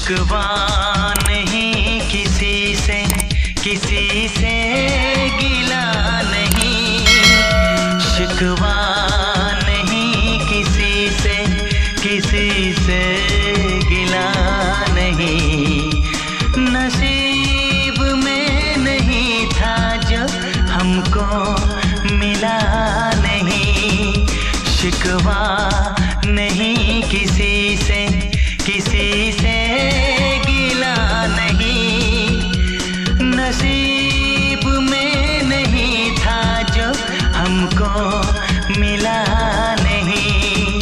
शिकवा नहीं किसी से गिला नहीं, शिकवा नहीं किसी से गिला नहीं। नसीब में नहीं था जो हमको मिला नहीं, शिकवा नहीं किसी से गिला नहीं। नसीब में नहीं था जो हमको मिला नहीं,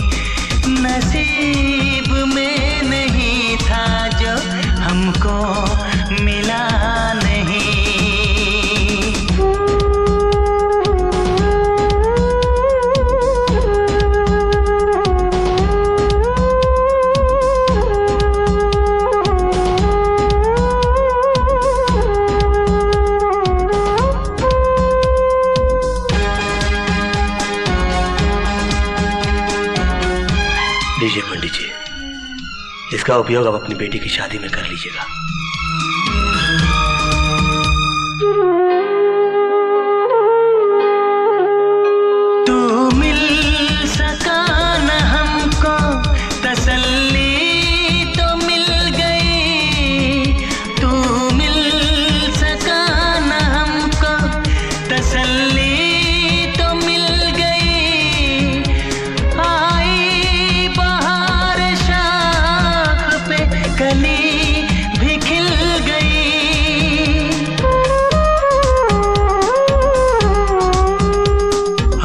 नसीब में नहीं था जो हमको मिला नहीं। लीजिए पंडित जी, इसका उपयोग आप अपनी बेटी की शादी में कर लीजिएगा। तू मिल सका न हमको तसल्ली तो मिल गई, तू मिल सका न हमको तसल्ली तो मिल गई। आई बहार शाख पे कली भी खिल गई,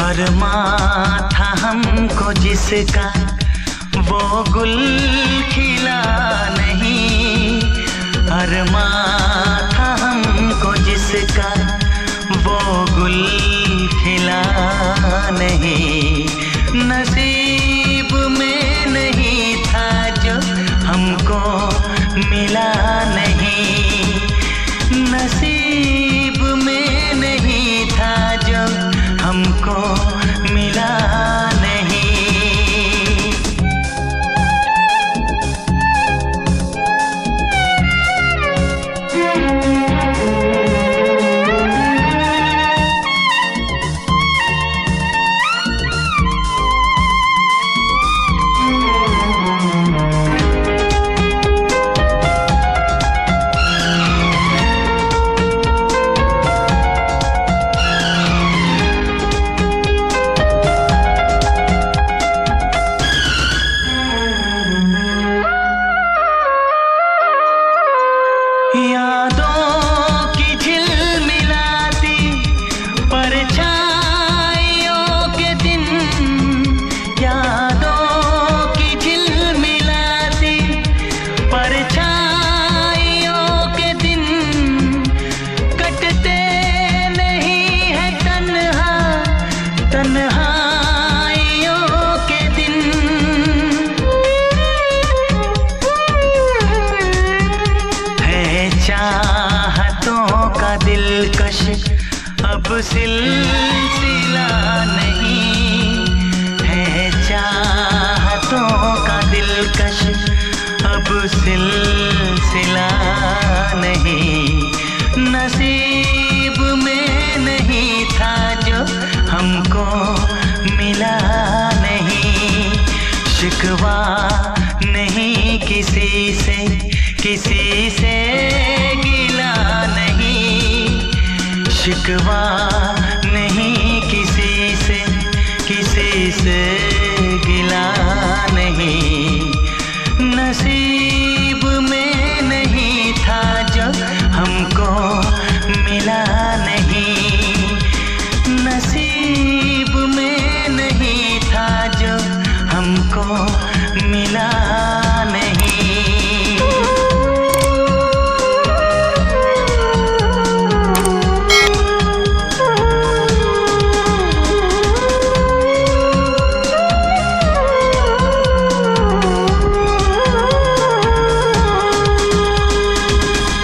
अरमां था हमको जिसका वो गुल खिला नहीं, अरमां था हमको जिसका वो गुल खिला नहीं। नसीब में नहीं था जो हमको मिला नहीं, नसीब में नहीं था जो हमको मिला नहीं। यादों की झिलमिलाती परछाइयों के दिन, यादों की झिलमिलाती परछाइयों के दिन, कटते नहीं है तन्हाइयों के दिन। चाहतों का दिलकश अब सिलसिला नहीं है, चाहतों का दिलकश अब सिलसिला नहीं। नसीब में नहीं था जो हमको मिला नहीं, शिकवा नहीं किसी से गिला नहीं, शिकवा नहीं किसी से